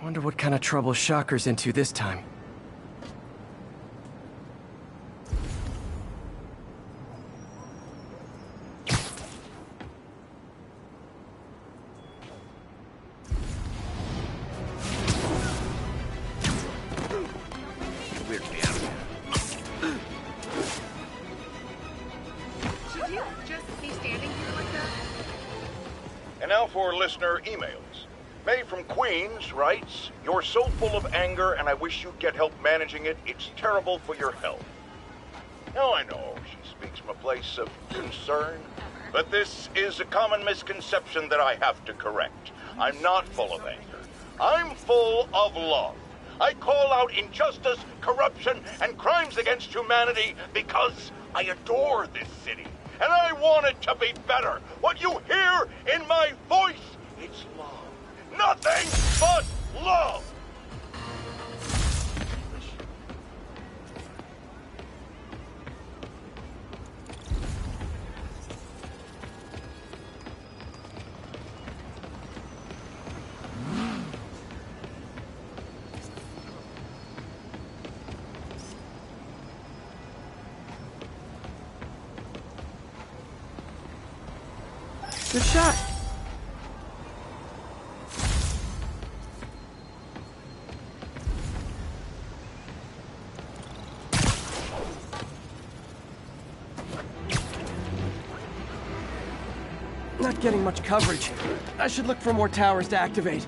Wonder what kind of trouble Shocker's into this time. And now for listener emails. May from Queens writes, "You're so full of anger and I wish you'd get help managing it. It's terrible for your health." Now I know she speaks from a place of concern, but this is a common misconception that I have to correct. I'm not full of anger. I'm full of love. I call out injustice, corruption, and crimes against humanity because I adore this city. And I want it to be better. What you hear in my voice, it's love. Nothing but love! Good shot. Not getting much coverage. I should look for more towers to activate.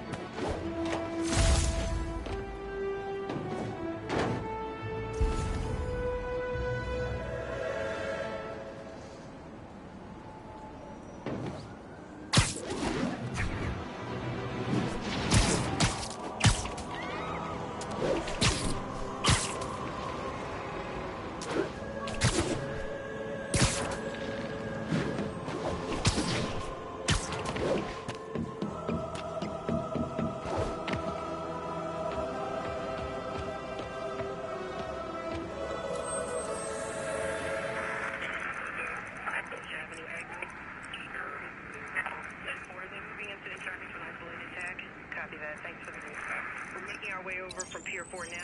From Pier 4 now.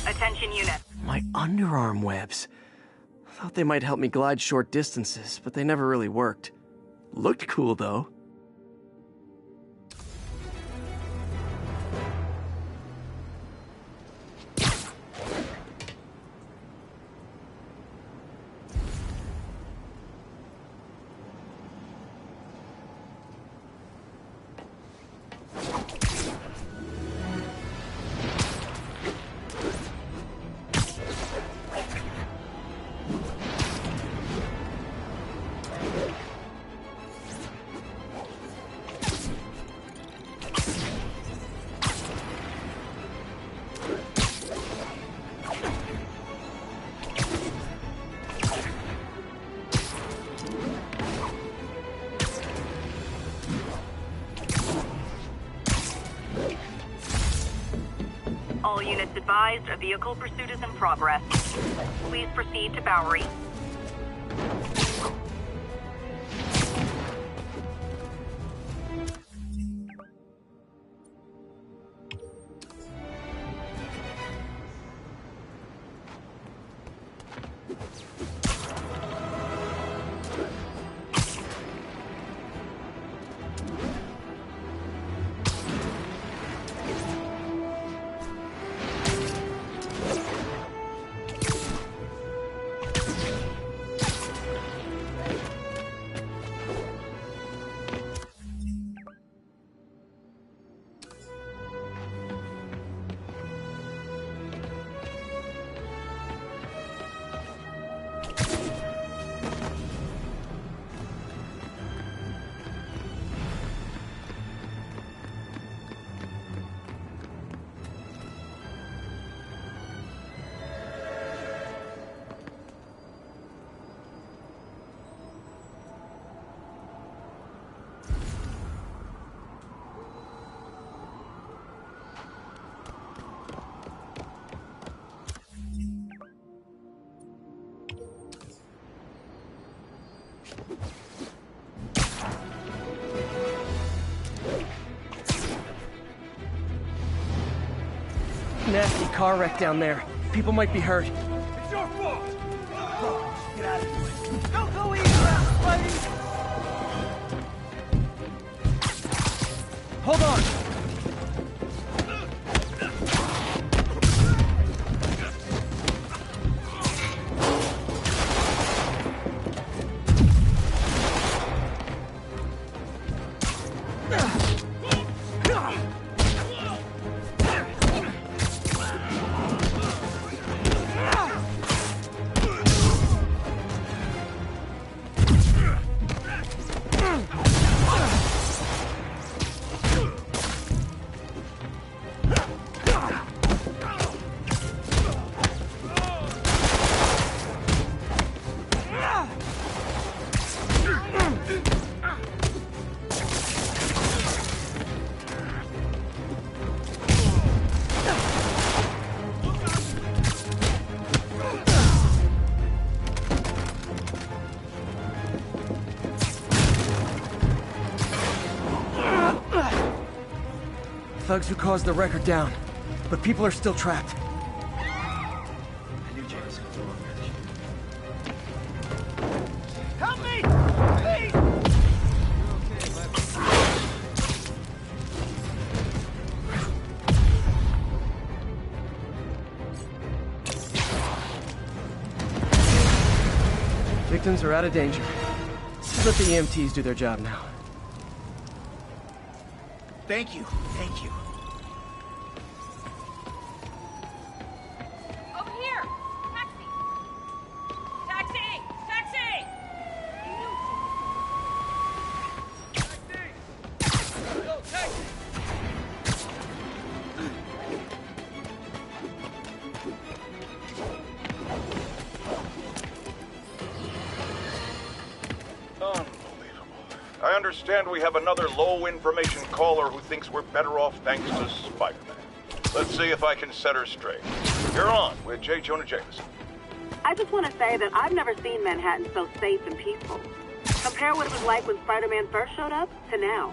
Attention unit. My underarm webs. Thought they might help me glide short distances, but they never really worked. Looked cool, though. All units advised, a vehicle pursuit is in progress. Please proceed to Bowery. nasty car wreck down there. People might be hurt. It's your fault! Get out of here. Don't go easy, Spidey! Hold on! Thugs who caused the wreck are down, but people are still trapped. I knew James was wrong. Help me! Please! Victims are out of danger. Let the EMTs do their job now. Thank you. Thank you. Over here! Taxi! Taxi! Taxi! Go, taxi! Unbelievable. I understand we have another low-information caller who thinks we're better off thanks to Spider-Man. Let's see if I can set her straight. You're on with J. Jonah Jameson. I just want to say that I've never seen Manhattan so safe and peaceful. Compare what it was like when Spider-Man first showed up to now.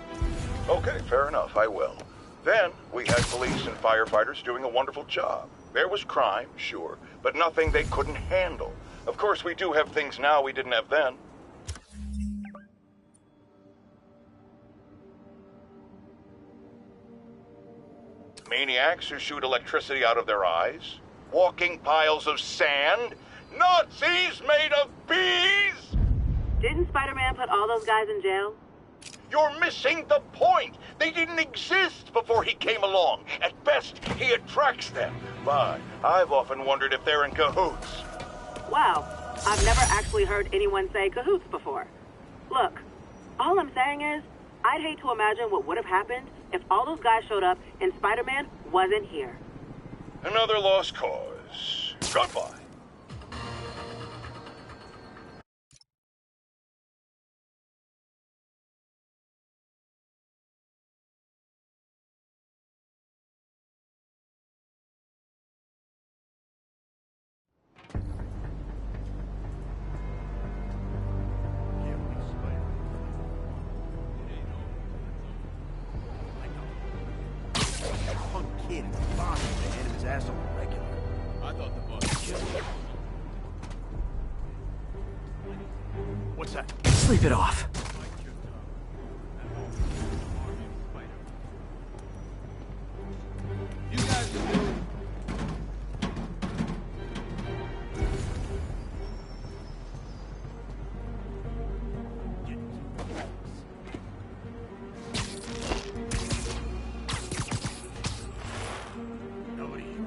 Okay, fair enough, I will. Then, we had police and firefighters doing a wonderful job. There was crime, sure, but nothing they couldn't handle. Of course, we do have things now we didn't have then. Maniacs who shoot electricity out of their eyes. Walking piles of sand. Nazis made of bees! Didn't Spider-Man put all those guys in jail? You're missing the point. They didn't exist before he came along. At best, he attracts them. But I've often wondered if they're in cahoots. Wow, I've never actually heard anyone say cahoots before. Look, all I'm saying is, I'd hate to imagine what would have happened if all those guys showed up and Spider-Man wasn't here. Another lost cause. Goodbye. Punk kid is a boss to hand him his ass on the regular. I thought the boss killed him. What's that? Sleep it off. You guys are doing. Nobody here.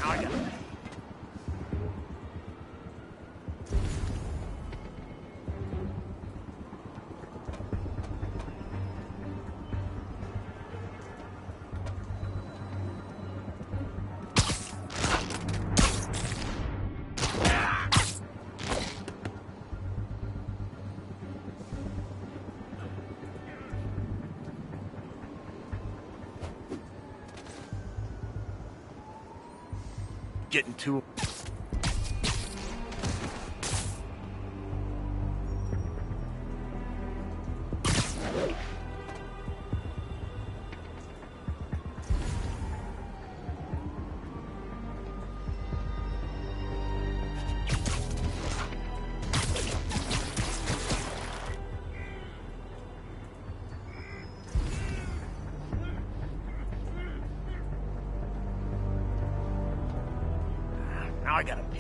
I got it. Getting too... Now I gotta pee.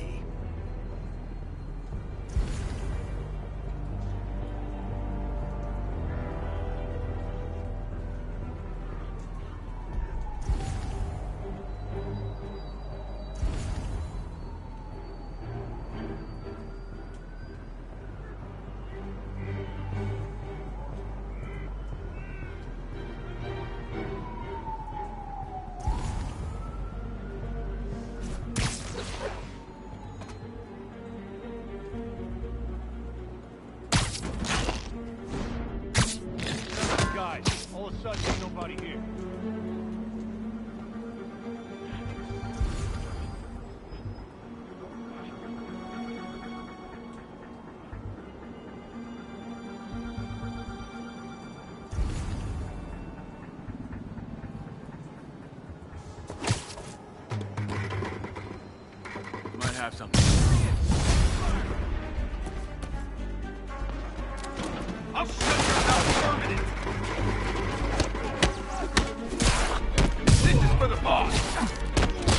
Guys, all of a sudden ain't nobody here. Might have something. I'll shut your mouth permanent! This is for the boss!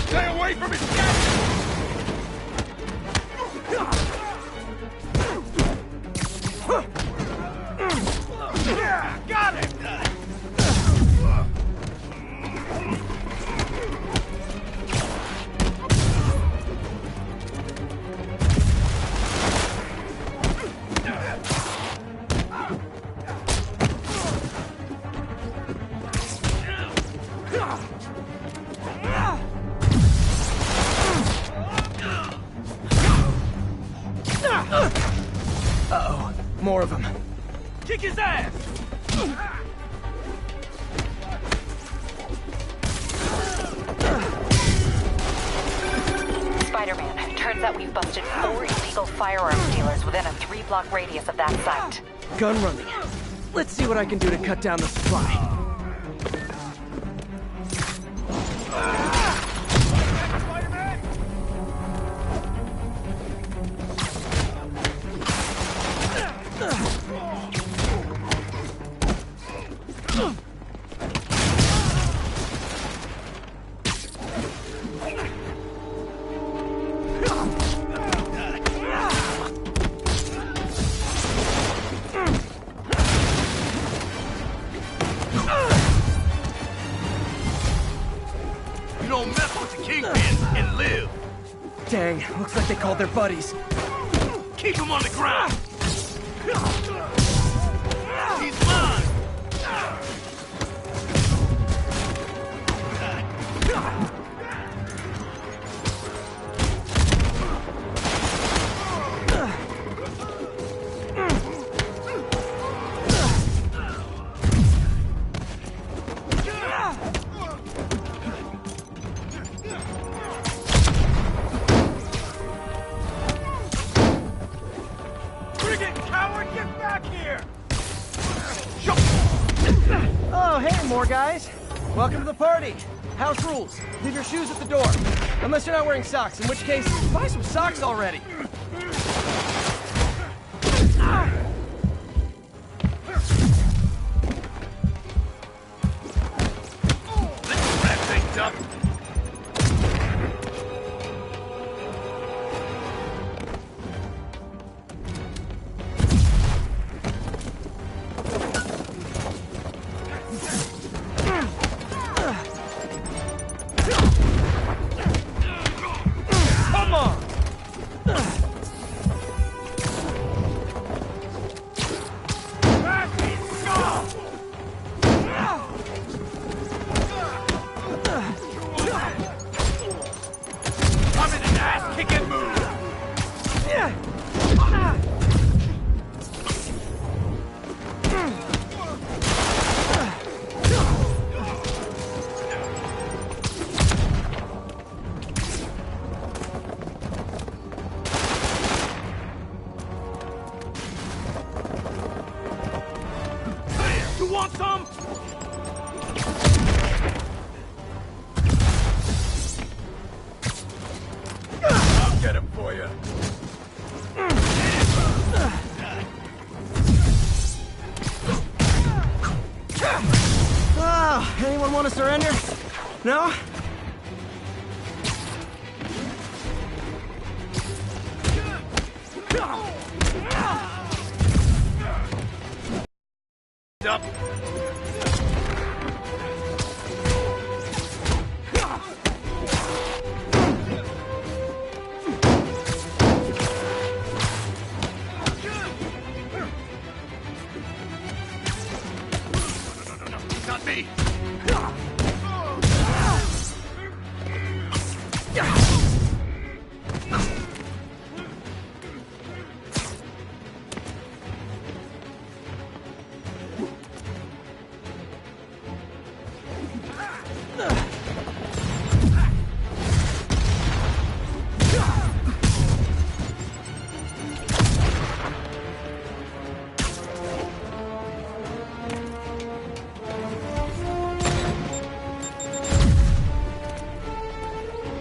Stay away from his captain! Got it! Uh-oh. More of them. Kick his ass! Spider-Man, turns out we've busted 4 illegal firearms dealers within a 3-block radius of that site. Gun running. Let's see what I can do to cut down the supply. You don't mess with the Kingpin and live. Dang, looks like they called their buddies. Keep him on the ground. He's mine. Oh, hey, more guys. Welcome to the party. House rules. Leave your shoes at the door. Unless you're not wearing socks, in which case, buy some socks already. Let's wrap things up. for you. Oh, anyone want to surrender? No? Up. Not me.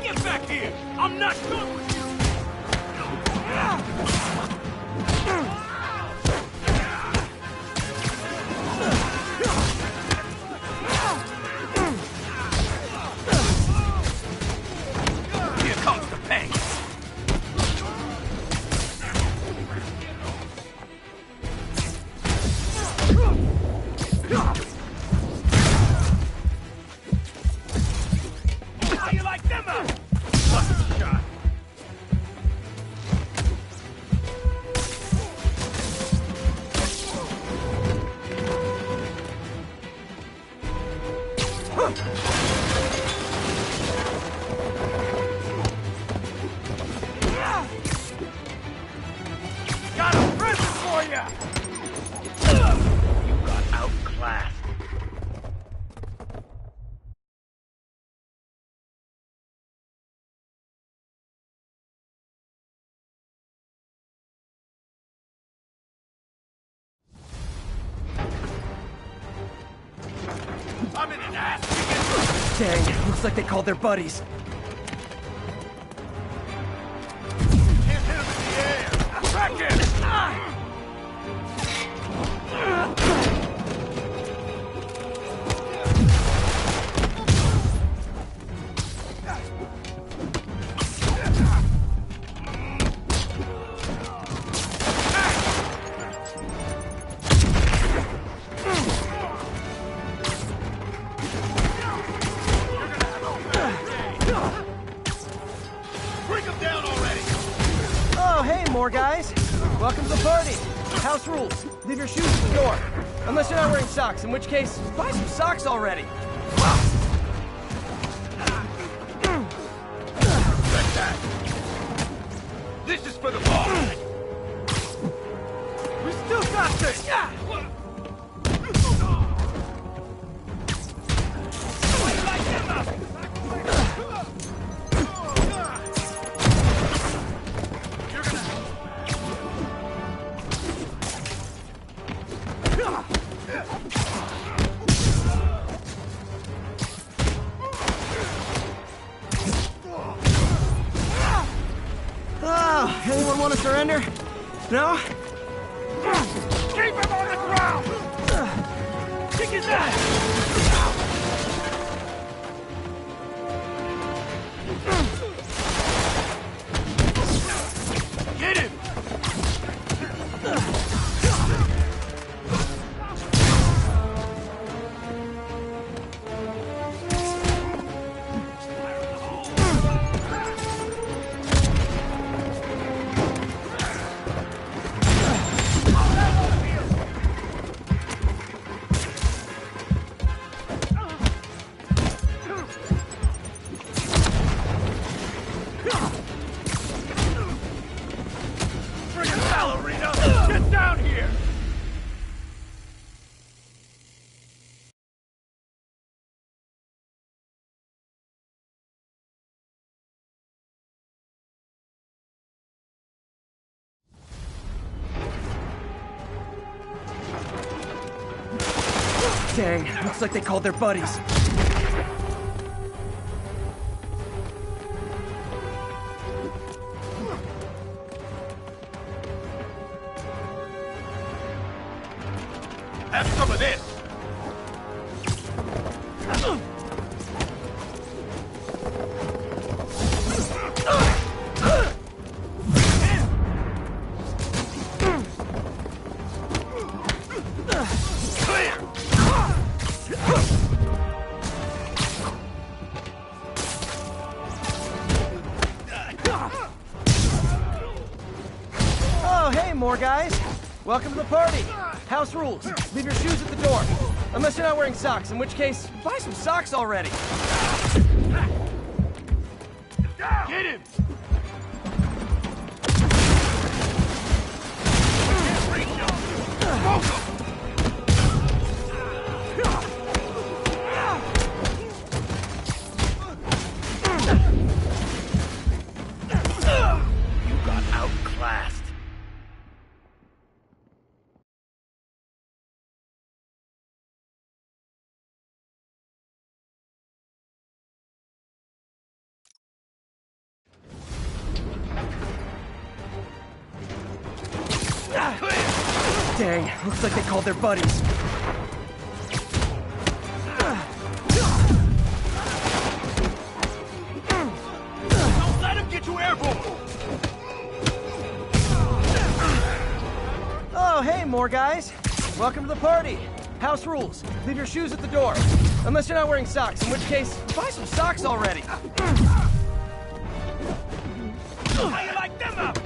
Get back here! I'm not done with you! Here comes the pain! How you like them out? Lucky shot. Got a present for ya! You got outclassed. I'm in an ass. Dang, looks like they called their buddies. Can't hit him in the air. Back in. Bring him down already. Oh, hey, more guys. Welcome to the party. House rules. Leave your shoes at the door. Unless you're not wearing socks, in which case, buy some socks already. Like that. This is for the boss. We still got this! Like them out. You're gonna... Oh, anyone want to surrender? No? Keep him on the ground! Kick his ass! Get him! Friggin' ballerina! Get down here! Dang, looks like they called their buddies. Have some of this! Oh, hey, more guys. Welcome to the party. House rules. Leave your shoes at the door. Unless you're not wearing socks, in which case, buy some socks already. Get him! Smoke him! You got outclassed. Dang, looks like they called their buddies. Don't let him get you airborne! Oh, hey, more guys. Welcome to the party. House rules. Leave your shoes at the door. Unless you're not wearing socks, in which case, buy some socks already. How you like them up?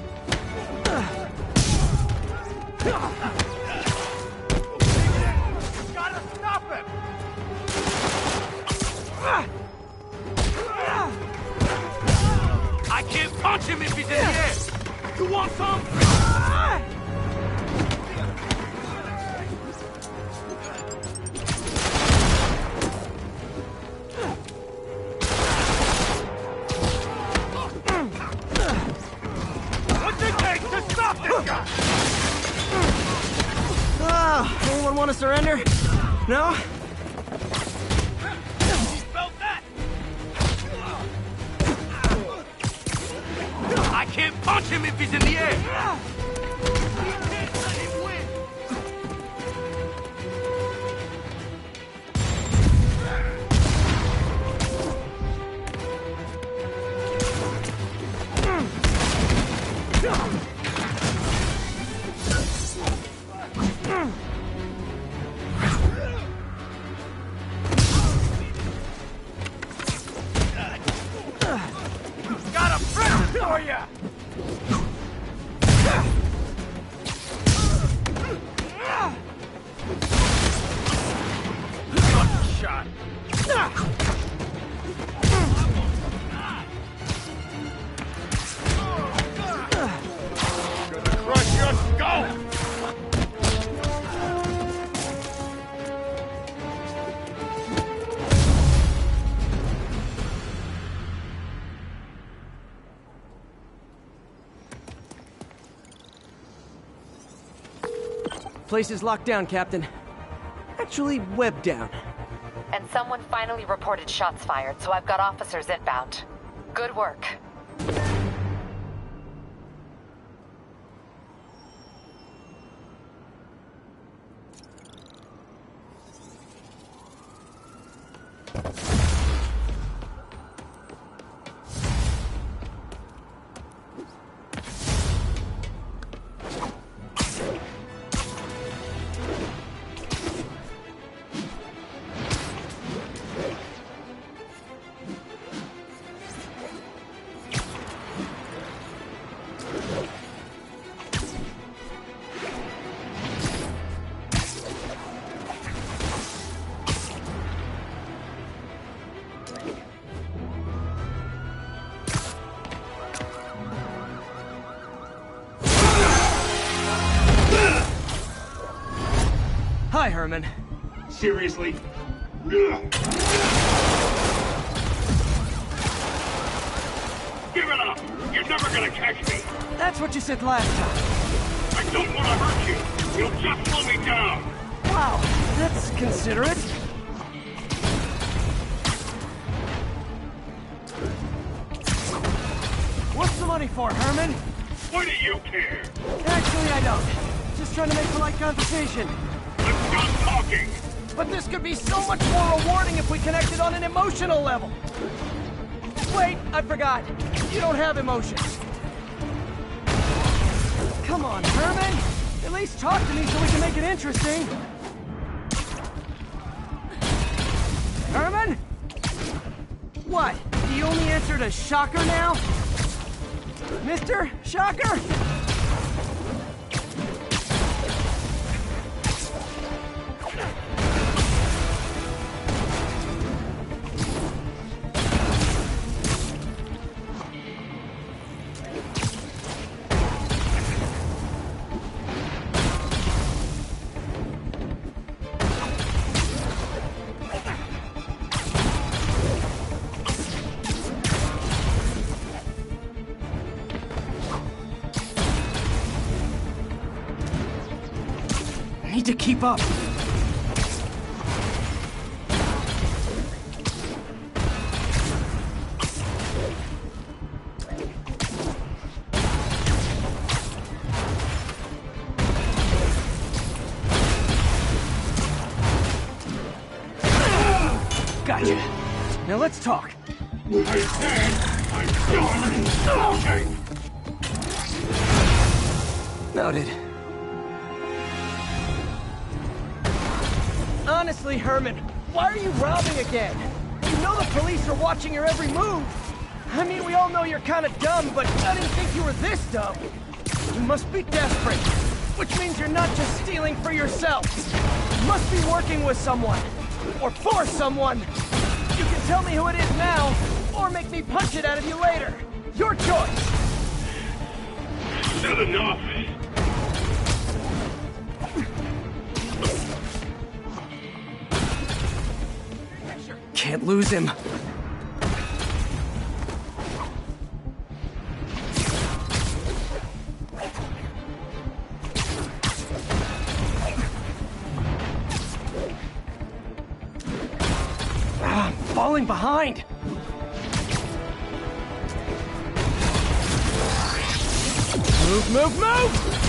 Gotta stop him! I can't punch him if he's in the air! You want some? What's it take to stop this guy? Oh, anyone want to surrender? No? Felt that? I can't punch him if he's in the air! You can't let him win! Got a present for ya! Good shot. Gonna crush your skull! Place is locked down, Captain. Actually, webbed down. And someone finally reported shots fired, so I've got officers inbound. Good work. Hi, Herman. Seriously? Give it up! You're never gonna catch me! That's what you said last time. I don't want to hurt you! You'll just slow me down! Wow, that's considerate. What's the money for, Herman? What do you care? Actually, I don't. Just trying to make polite conversation. The gun's talking! But this could be so much more rewarding if we connected on an emotional level. Wait, I forgot. You don't have emotions. Come on, Herman. At least talk to me so we can make it interesting. Herman? What? Do you only answer to Shocker now? Mr. Shocker? Need to keep up. Gotcha. Now let's talk. I said I'm done talking! Noted. Honestly, Herman, why are you robbing again? You know the police are watching your every move. I mean, we all know you're kind of dumb, but I didn't think you were this dumb. You must be desperate, which means you're not just stealing for yourself. You must be working with someone, or for someone. You can tell me who it is now, or make me punch it out of you later. Your choice. Not enough! Can't lose him. I'm falling behind. Move, move, move!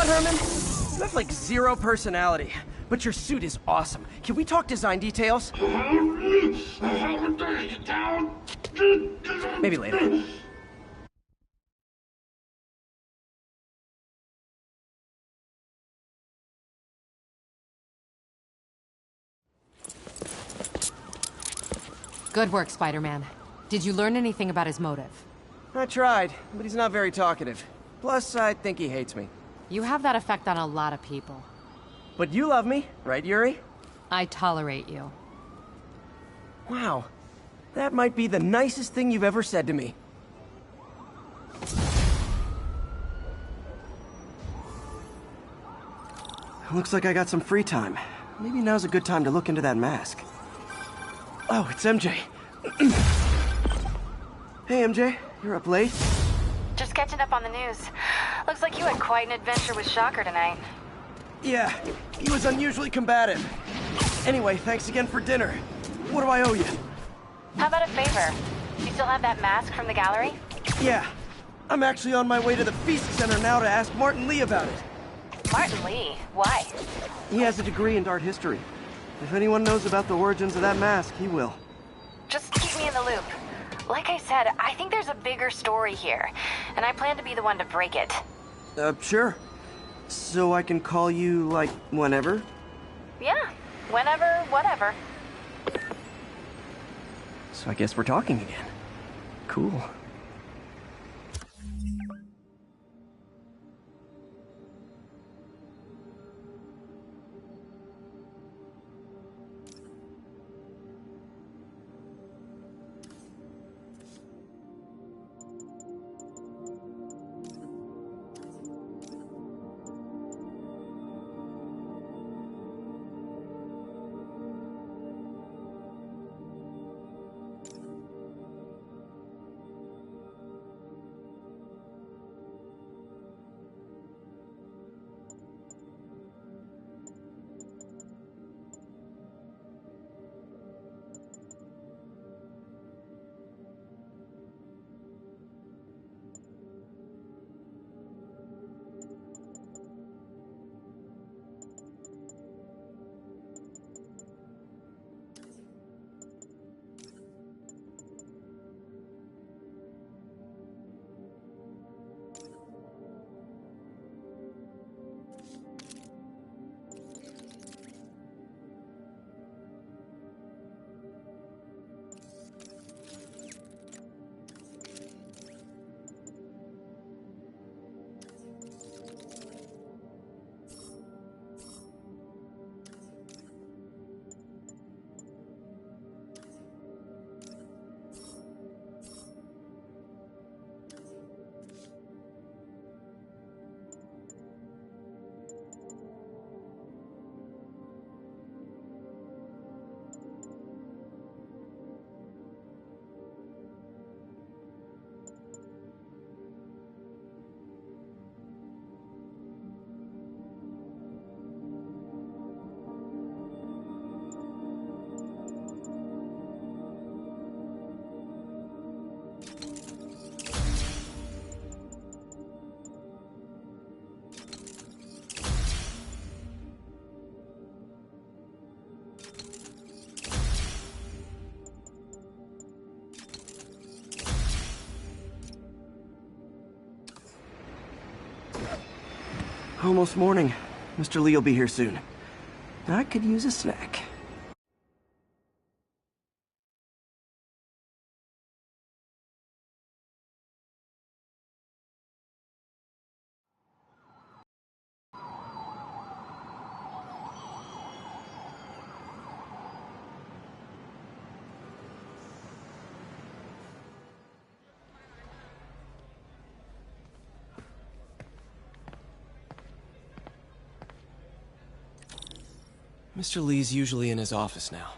Herman? You have like zero personality, but your suit is awesome. Can we talk design details? Maybe later. Good work, Spider-Man. Did you learn anything about his motive? I tried, but he's not very talkative. Plus, I think he hates me. You have that effect on a lot of people. But you love me, right, Yuri? I tolerate you. Wow. That might be the nicest thing you've ever said to me. Looks like I got some free time. Maybe now's a good time to look into that mask. Oh, it's MJ. Hey, MJ. You're up late? Just catching up on the news. Looks like you had quite an adventure with Shocker tonight. Yeah, he was unusually combative. Anyway, thanks again for dinner. What do I owe you? How about a favor? You still have that mask from the gallery? Yeah. I'm actually on my way to the Feast Center now to ask Martin Lee about it. Martin Lee? Why? He has a degree in art history. If anyone knows about the origins of that mask, he will. Just keep me in the loop. Like I said, I think there's a bigger story here, and I plan to be the one to break it. Sure. So I can call you, like, whenever? Yeah, whenever, whatever. So I guess we're talking again. Cool. Almost morning. Mr. Lee will be here soon. I could use a snack. Mr. Lee's usually in his office now.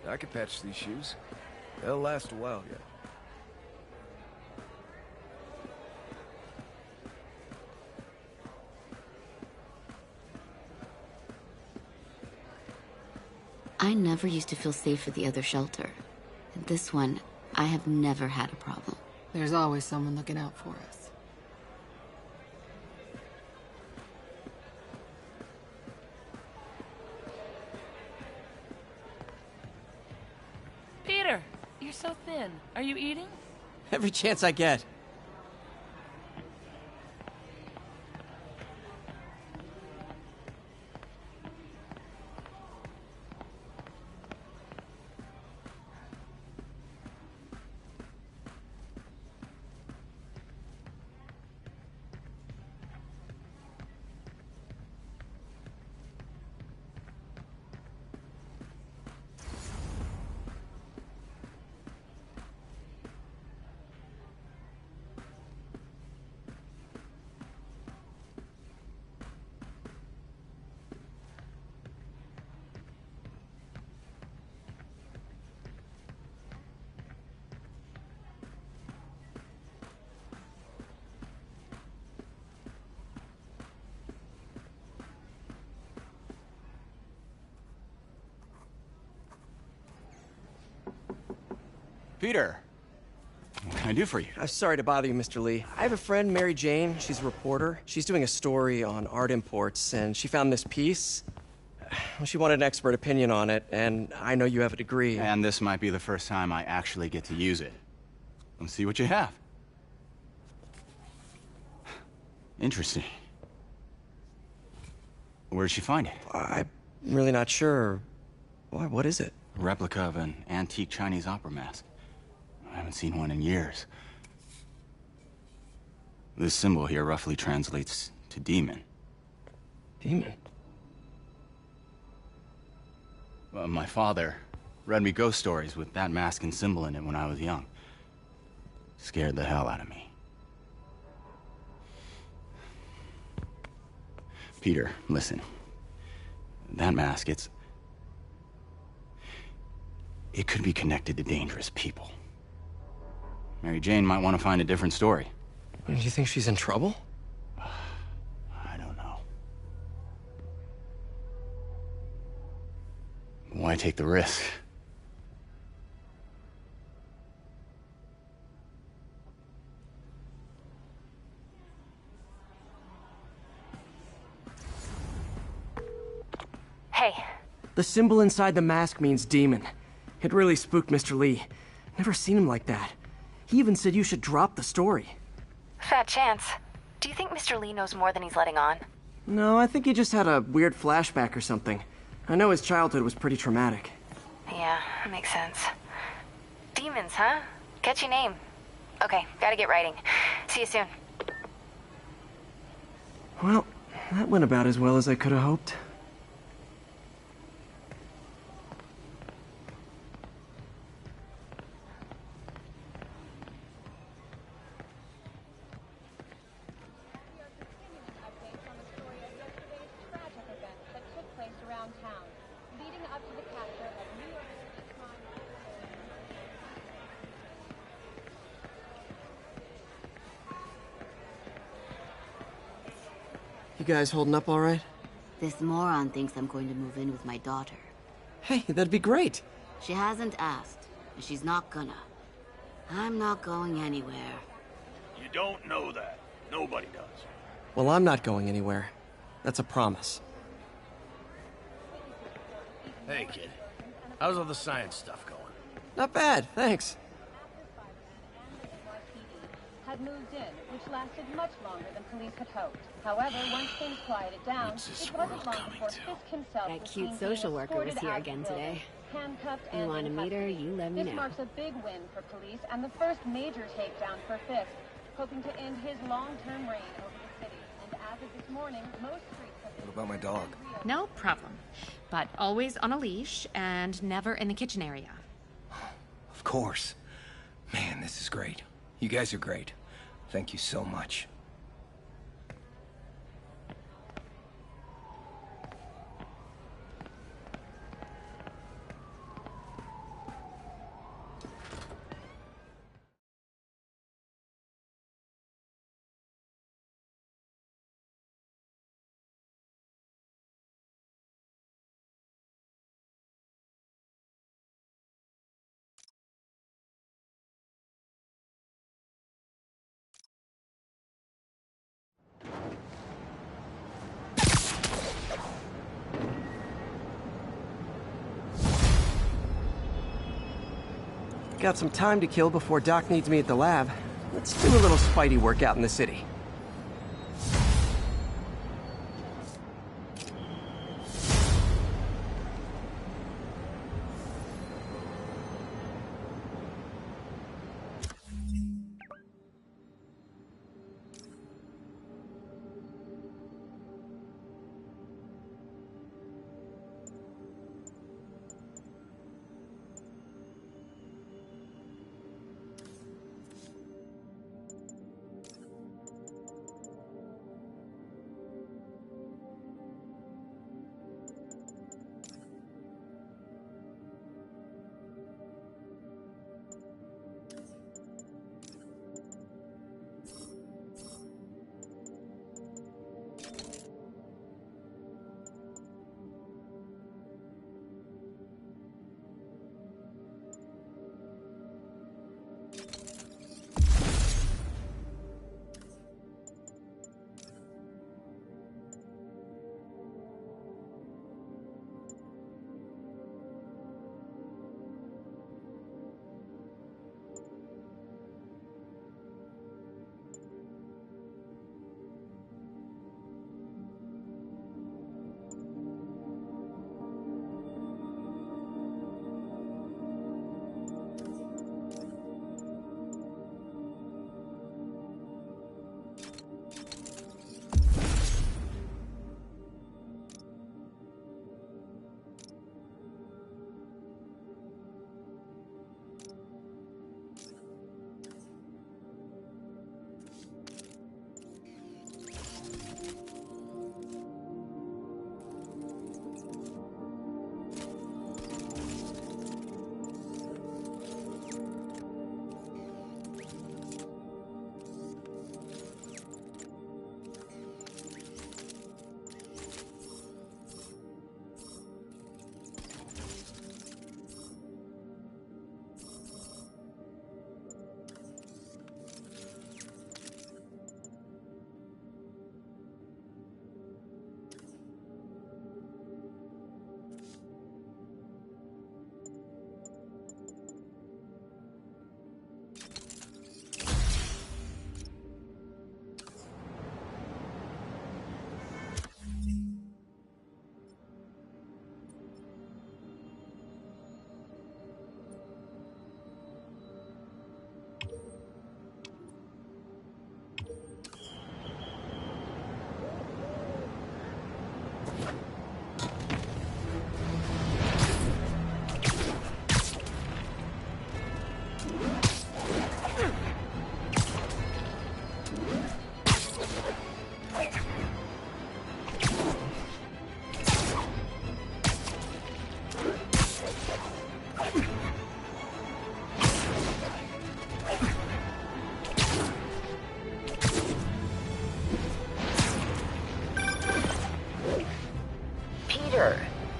I could patch these shoes. They'll last a while yet. I never used to feel safe at the other shelter. At this one, I have never had a problem. There's always someone looking out for us. Peter, you're so thin. Are you eating? Every chance I get. Peter, what can I do for you? I'm sorry to bother you, Mr. Lee. I have a friend, Mary Jane. She's a reporter. She's doing a story on art imports, and she found this piece. Well, she wanted an expert opinion on it, and I know you have a degree. And this might be the first time I actually get to use it. Let's see what you have. Interesting. Where did she find it? I'm really not sure. Why, what is it? A replica of an antique Chinese opera mask. I haven't seen one in years. This symbol here roughly translates to demon. Demon? Well, my father read me ghost stories with that mask and symbol in it when I was young. Scared the hell out of me. Peter, listen. That mask, it could be connected to dangerous people. Mary Jane might want to find a different story. Do you think she's in trouble? I don't know. Why take the risk? Hey. The symbol inside the mask means demon. It really spooked Mr. Lee. Never seen him like that. He even said you should drop the story. Fat chance. Do you think Mr. Lee knows more than he's letting on? No, I think he just had a weird flashback or something. I know his childhood was pretty traumatic. Yeah, that makes sense. Demons, huh? Catchy name. Okay, gotta get writing. See you soon. Well, that went about as well as I could have hoped. You guys holding up all right? This moron thinks I'm going to move in with my daughter. Hey, that'd be great. She hasn't asked, and she's not gonna. I'm not going anywhere. You don't know that. Nobody does. Well, I'm not going anywhere. That's a promise. Hey, kid. How's all the science stuff going? Not bad, thanks. Had moved in, which lasted much longer than police had hoped. However, once things quieted down, it wasn't long before Fisk himself That was cute seen social being worker was escorted here out of again the building, today. handcuffed You and want to in meet her? custody. You let me This know. marks a big win for police and the first major takedown for Fisk, hoping to end his long-term reign over the city. And as of this morning, most streets have been... What about my dog? No problem. But always on a leash and never in the kitchen area. Of course. Man, this is great. You guys are great. Thank you so much. Got some time to kill before Doc needs me at the lab. Let's do a little Spidey workout in the city.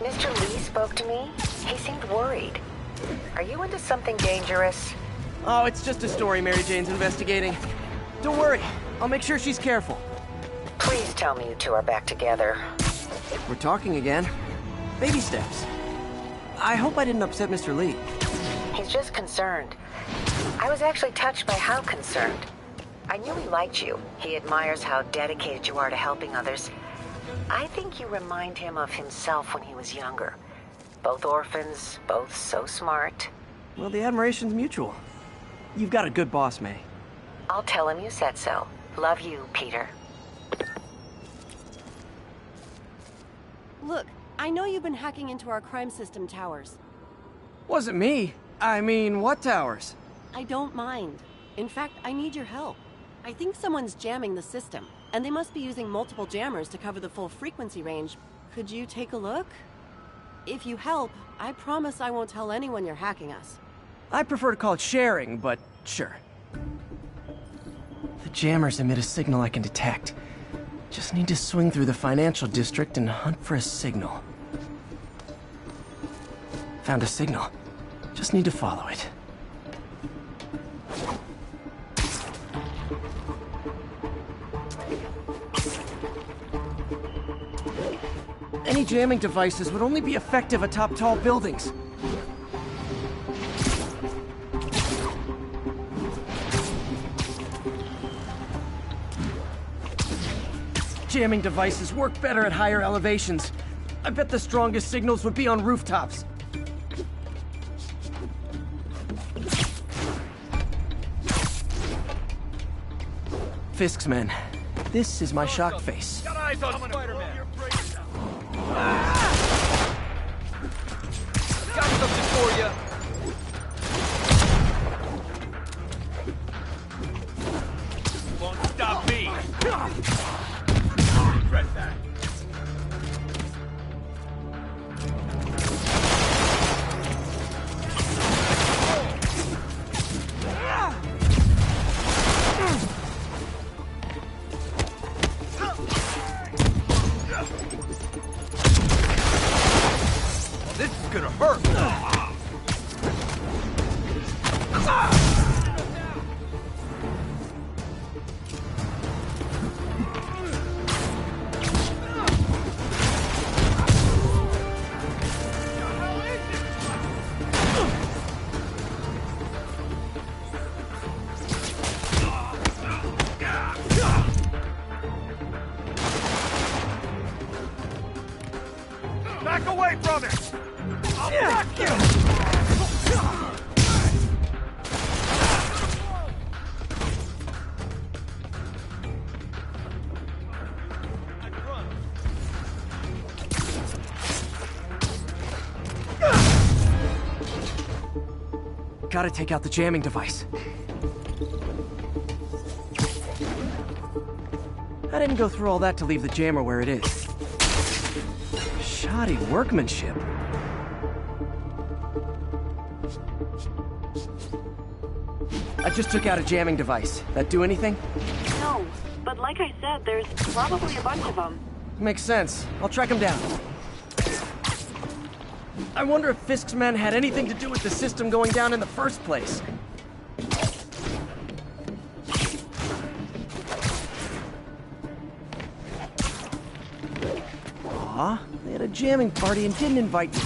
Mr. Lee spoke to me. He seemed worried. Are you into something dangerous? Oh, it's just a story Mary Jane's investigating. Don't worry, I'll make sure she's careful. Please tell me you two are back together. We're talking again. Baby steps. I hope I didn't upset Mr. Lee. He's just concerned. I was actually touched by how concerned. I knew he liked you. He admires how dedicated you are to helping others. I think you remind him of himself when he was younger. Both orphans, both so smart. Well, the admiration's mutual. You've got a good boss, May. I'll tell him you said so. Love you, Peter. Look, I know you've been hacking into our crime system towers. Wasn't me. I mean, what towers? I don't mind. In fact, I need your help. I think someone's jamming the system, and they must be using multiple jammers to cover the full frequency range. Could you take a look? If you help, I promise I won't tell anyone you're hacking us. I prefer to call it sharing, but sure. The jammers emit a signal I can detect. Just need to swing through the financial district and hunt for a signal. Found a signal. Just need to follow it. Any jamming devices would only be effective atop tall buildings. Jamming devices work better at higher elevations. I bet the strongest signals would be on rooftops. Fisk's men. This is my shock face. Got eyes on Spider-Man. Got something for you. Won't stop me. Regret that. This is gonna hurt. Back away from it! I'll wreck you! Gotta take out the jamming device. I didn't go through all that to leave the jammer where it is. Shoddy workmanship. I just took out a jamming device. That do anything? No, but like I said, there's probably a bunch of them. Makes sense. I'll track him down. I wonder if Fisk's men had anything to do with the system going down in the first place. Aw, they had a jamming party and didn't invite me.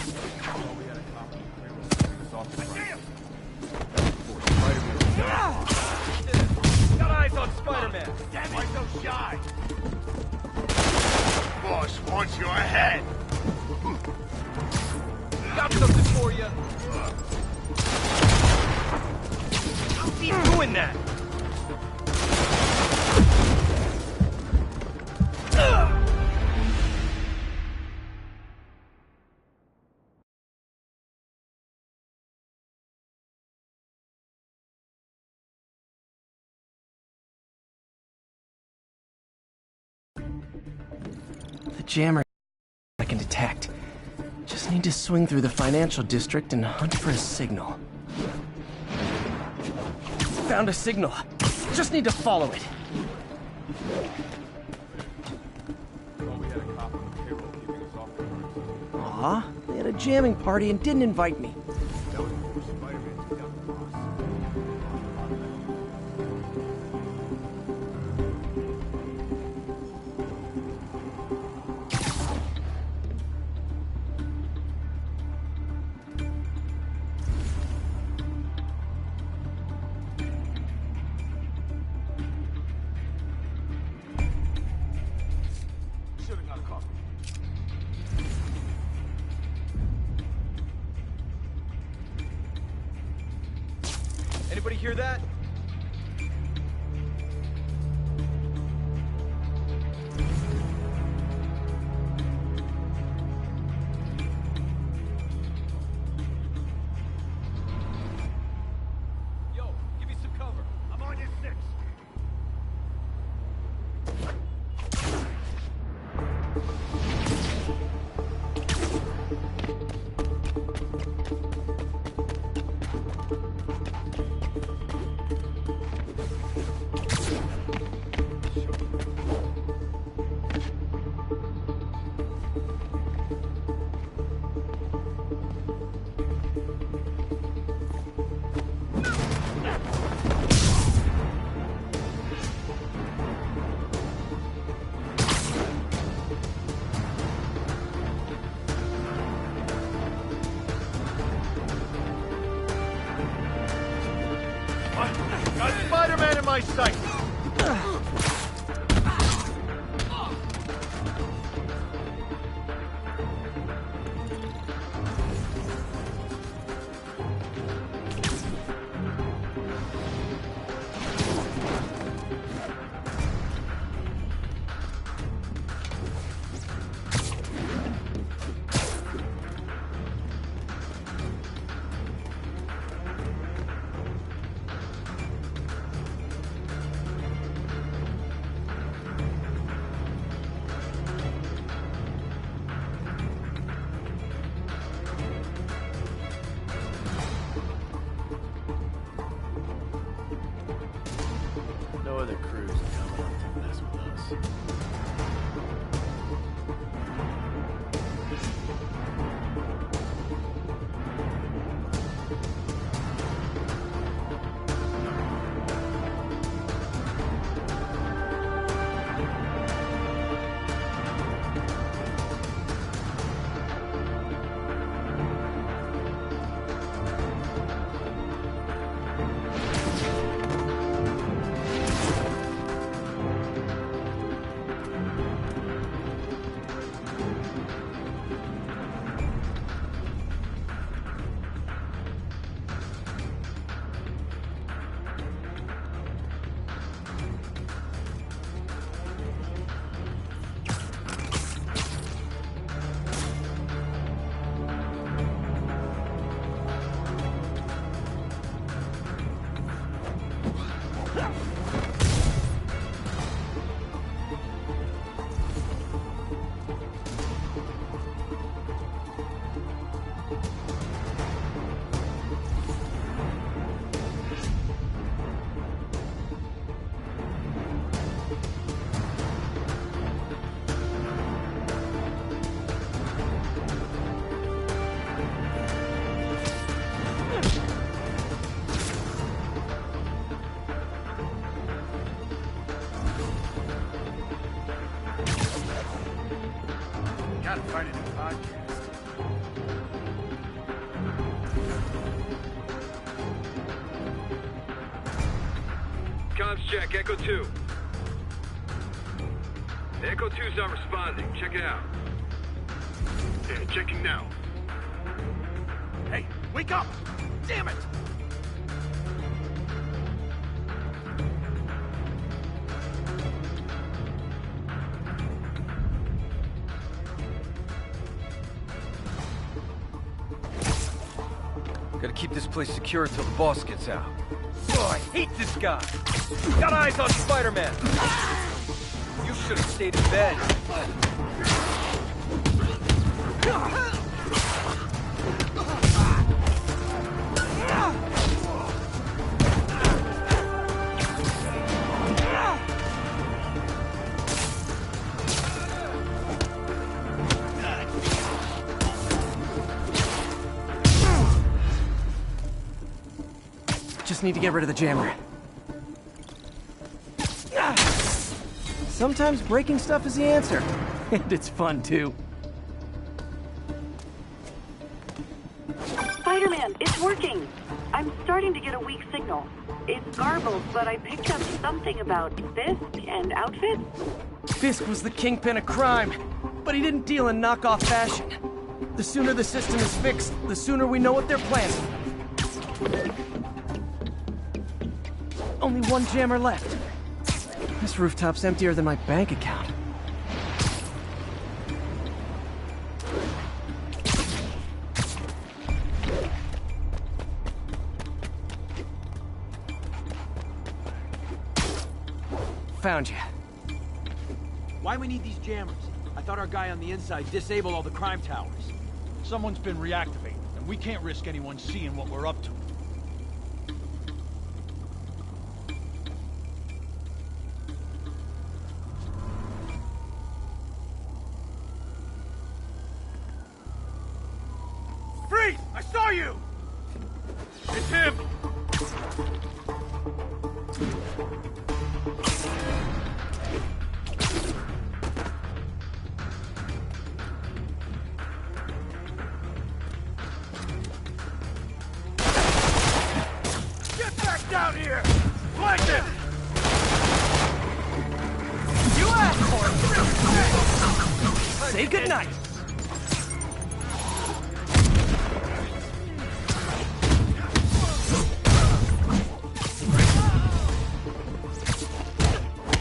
Got eyes on Spider-Man. Why so shy? Boss wants your head. Got something for you. Keep doing that. The jammer I can detect. Just need to swing through the financial district and hunt for a signal. Found a signal. Just need to follow it. Aw, they had a jamming party and didn't invite me. hear that? Yo, give me some cover. I'm on your 6. Got Spider-Man in my sight! No other crews coming up to mess with us. Gotta find a new podcast. Comms check, Echo 2. Echo 2's not responding. Check it out. Yeah, checking now. Hey, wake up! Damn it! Gotta keep this place secure until the boss gets out. Oh, I hate this guy! Got eyes on Spider-Man! You should have stayed in bed. Just need to get rid of the jammer. Sometimes breaking stuff is the answer. And it's fun, too. Spider-Man, it's working. I'm starting to get a weak signal. It's garbled, but I picked up something about Fisk and outfits. Fisk was the kingpin of crime, but he didn't deal in knockoff fashion. The sooner the system is fixed, the sooner we know what they're planning. Only one jammer left. This rooftop's emptier than my bank account. Found you. Why we need these jammers? I thought our guy on the inside disabled all the crime towers. Someone's been reactivated, and we can't risk anyone seeing what we're up to. Freeze! I saw you! It's him! Down here! Flank him! You asked for it! Say goodnight!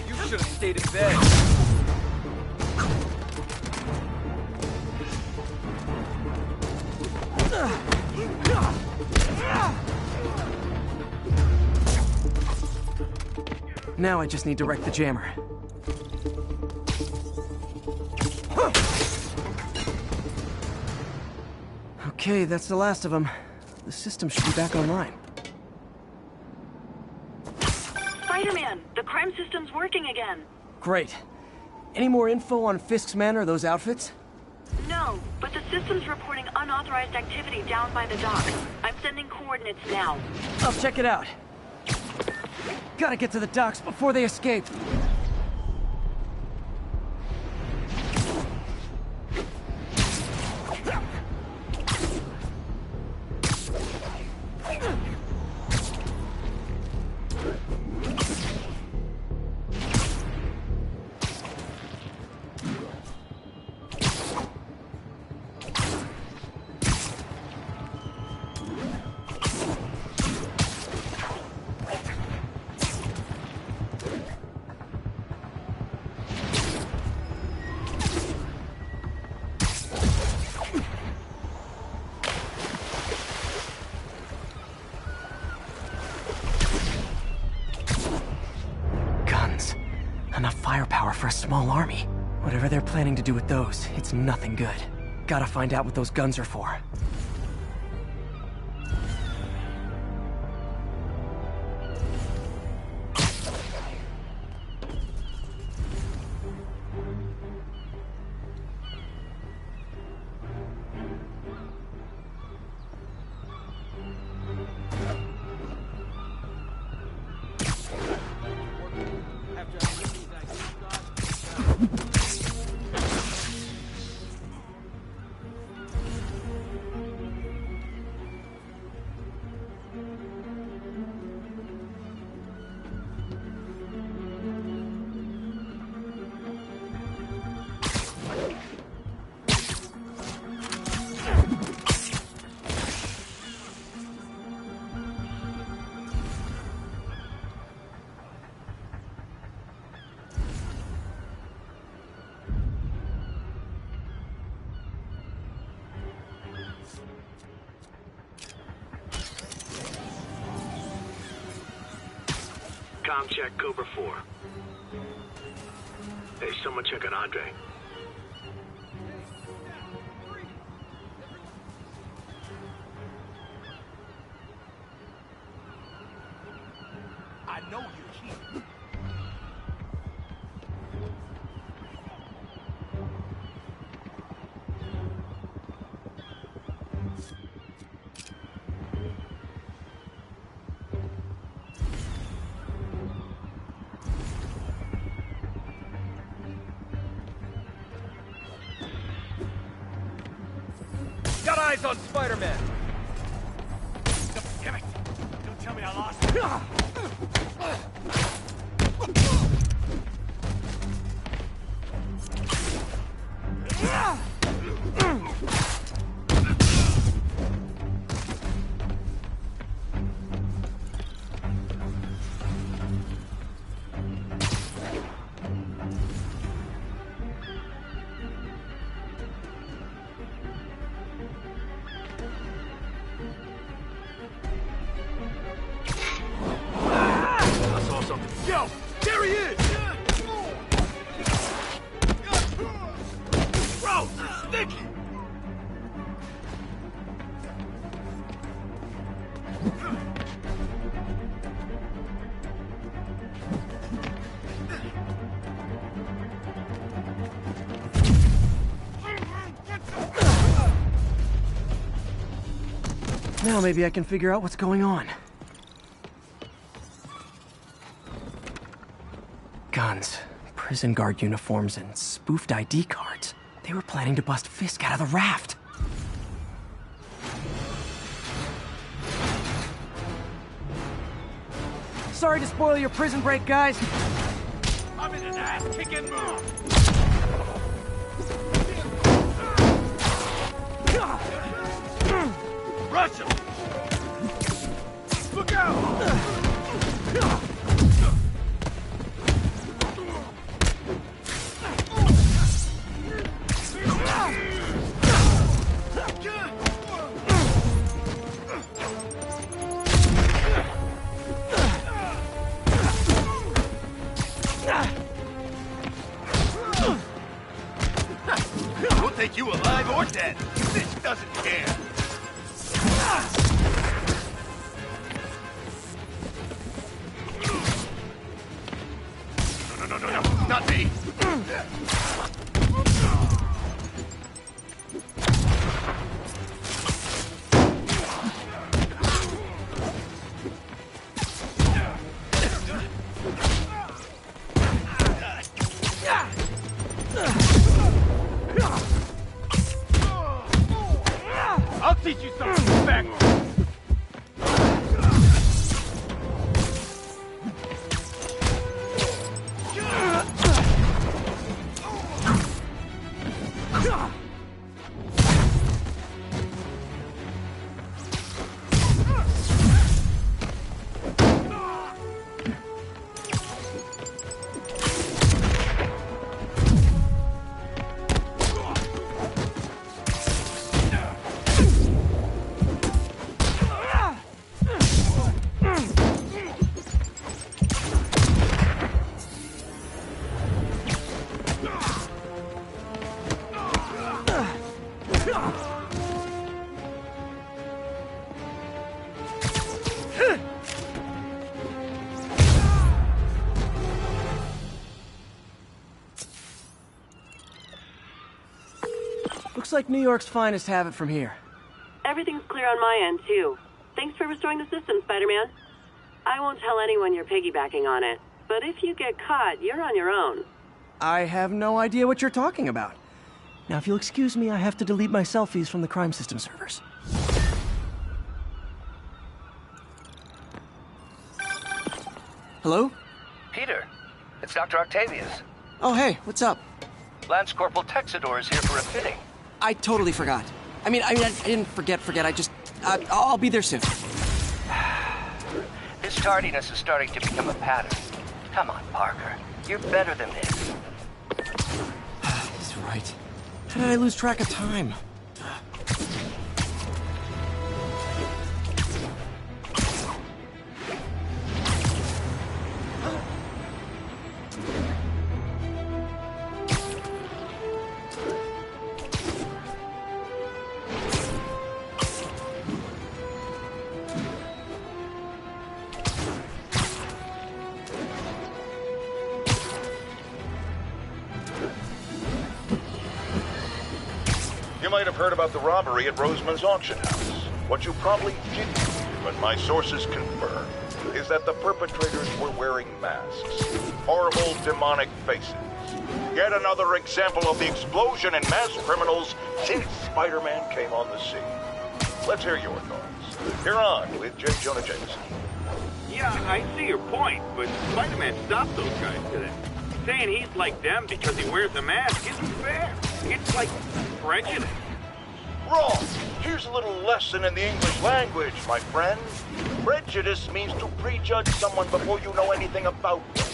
You should have stayed in bed. Now I just need to wreck the jammer. Okay, that's the last of them. The system should be back online. Spider-Man, the crime system's working again. Great. Any more info on Fisk's men or those outfits? No, but the system's reporting unauthorized activity down by the dock. I'm sending coordinates now. I'll check it out. Gotta get to the docks before they escape. Enough firepower for a small army. Whatever they're planning to do with those, it's nothing good. Gotta find out what those guns are for. Com check, Cobra 4. Hey, someone check on Andre. I know you're here. Got eyes on Spider-Man! Damn it! Don't tell me I lost it. is! Gross! Sticky! Now maybe I can figure out what's going on. Guns, prison guard uniforms, and spoofed ID cards. They were planning to bust Fisk out of the raft. Sorry to spoil your prison break, guys. I'm in an ass-kicking mood! Rush him! Look out! We'll take you alive or dead. This doesn't care. No, not me. I'll teach you some respect. Looks like New York's finest have it from here. Everything's clear on my end, too. Thanks for restoring the system, Spider-Man. I won't tell anyone you're piggybacking on it, but if you get caught, you're on your own. I have no idea what you're talking about. Now, if you'll excuse me, I have to delete my selfies from the crime system servers. Hello? Peter, it's Dr. Octavius. Oh, hey, what's up? Lance Corporal Texador is here for a fitting. I totally forgot. I mean, I didn't forget. I'll be there soon. This tardiness is starting to become a pattern. Come on, Parker. You're better than this. He's right. How did I lose track of time? You might have heard about the robbery at Roseman's auction house. What you probably didn't hear, but my sources confirm, is that the perpetrators were wearing masks. Horrible, demonic faces. Yet another example of the explosion in mass criminals since Spider-Man came on the scene. Let's hear your thoughts. You're on with J. Jonah Jameson. Yeah, I see your point, but Spider-Man stopped those guys today. Saying he's like them because he wears a mask isn't fair. It's like prejudice. Wrong. Here's a little lesson in the English language, my friend. Prejudice means to prejudge someone before you know anything about them.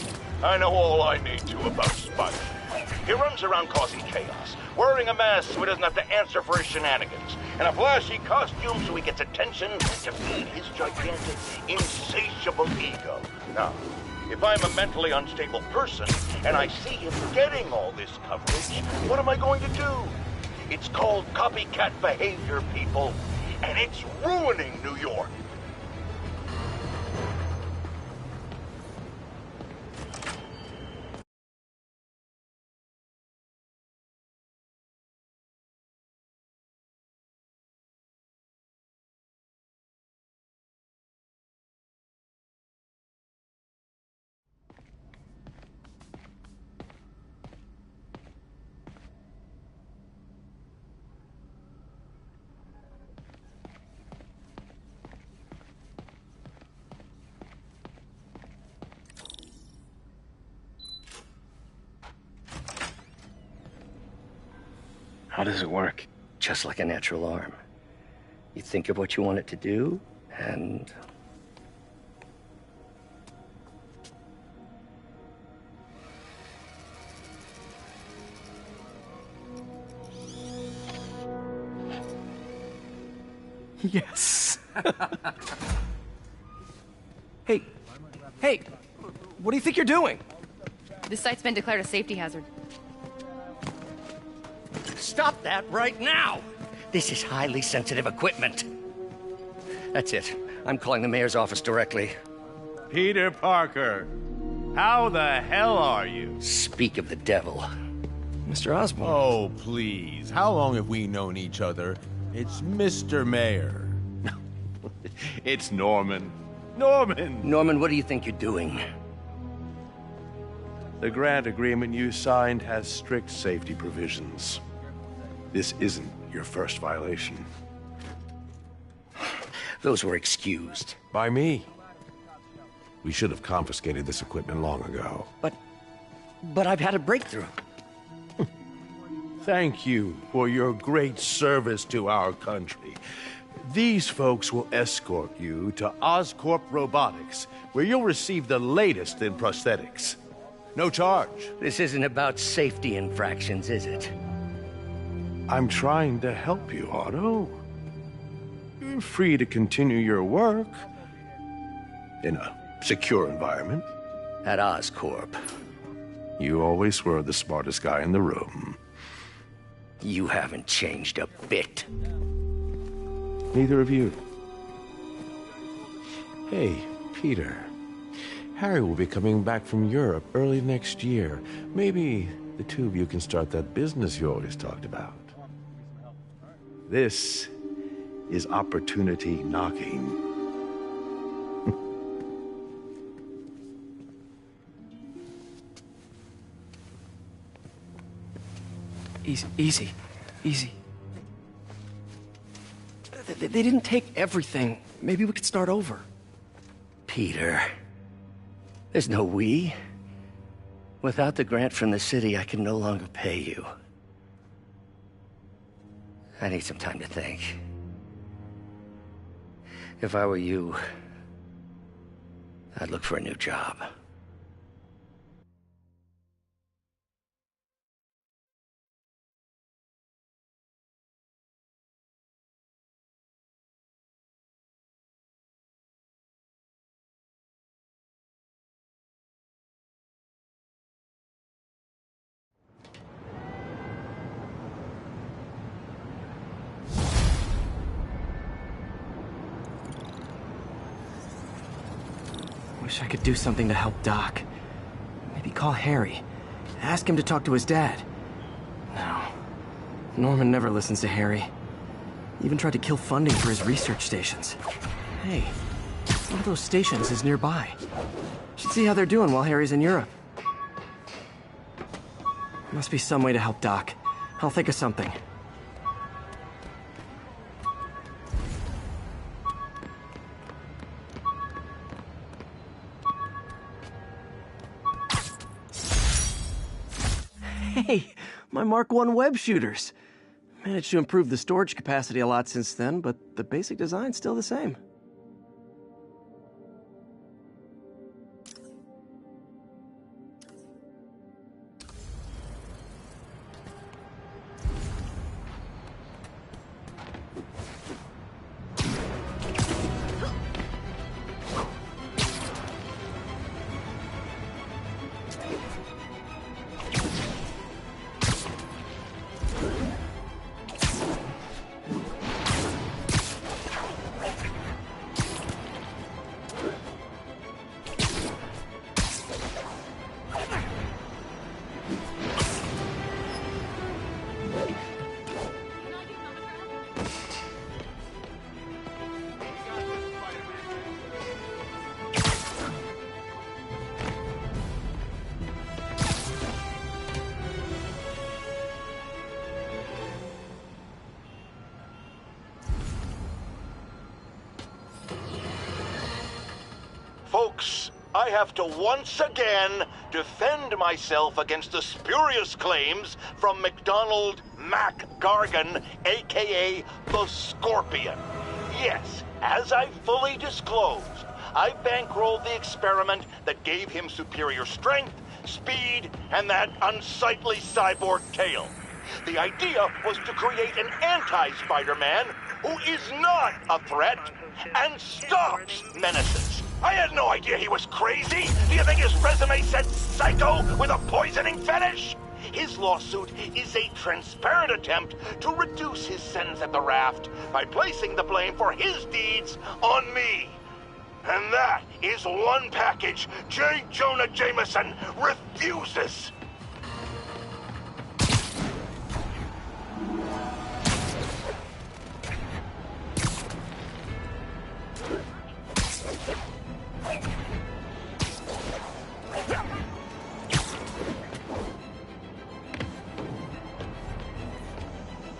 I know all I need to about Spider-Man. He runs around causing chaos, wearing a mask so he doesn't have to answer for his shenanigans, and a flashy costume so he gets attention to feed his gigantic, insatiable ego. Now, If I'm a mentally unstable person and I see him getting all this coverage, what am I going to do? It's called copycat behavior, people, and it's ruining New York. How does it work? Just like a natural arm. You think of what you want it to do, and... Yes. Hey, what do you think you're doing? This site's been declared a safety hazard. Stop that right now! This is highly sensitive equipment. That's it. I'm calling the mayor's office directly. Peter Parker, how the hell are you? Speak of the devil. Mr. Osborn. Oh, please. How long have we known each other? It's Mr. Mayor. It's Norman. Norman, what do you think you're doing? The grant agreement you signed has strict safety provisions. This isn't your first violation. Those were excused. By me. We should have confiscated this equipment long ago. But I've had a breakthrough. Thank you for your great service to our country. These folks will escort you to Oscorp Robotics, where you'll receive the latest in prosthetics. No charge. This isn't about safety infractions, is it? I'm trying to help you, Otto. You're free to continue your work in a secure environment. At Oscorp. You always were the smartest guy in the room. You haven't changed a bit. Neither of you. Hey, Peter. Harry will be coming back from Europe early next year. Maybe the two of you can start that business you always talked about. This is opportunity knocking. Easy. They didn't take everything. Maybe we could start over. Peter, there's no we. Without the grant from the city, I can no longer pay you. I need some time to think. If I were you, I'd look for a new job. Wish I could do something to help Doc. Maybe call Harry. Ask him to talk to his dad. No. Norman never listens to Harry. Even tried to kill funding for his research stations. Hey, one of those stations is nearby. Should see how they're doing while Harry's in Europe. Must be some way to help Doc. I'll think of something. Hey, my Mark I web shooters. Managed to improve the storage capacity a lot since then, but the basic design's still the same. Folks, I have to once again defend myself against the spurious claims from McDonald Mac Gargan, aka the Scorpion. Yes, as I fully disclosed, I bankrolled the experiment that gave him superior strength, speed, and that unsightly cyborg tail. The idea was to create an anti-Spider-Man who is not a threat and stops menaces. I had no idea he was crazy. Do you think his resume said psycho with a poisoning fetish? His lawsuit is a transparent attempt to reduce his sentence at the raft by placing the blame for his deeds on me. And that is one package J. Jonah Jameson refuses.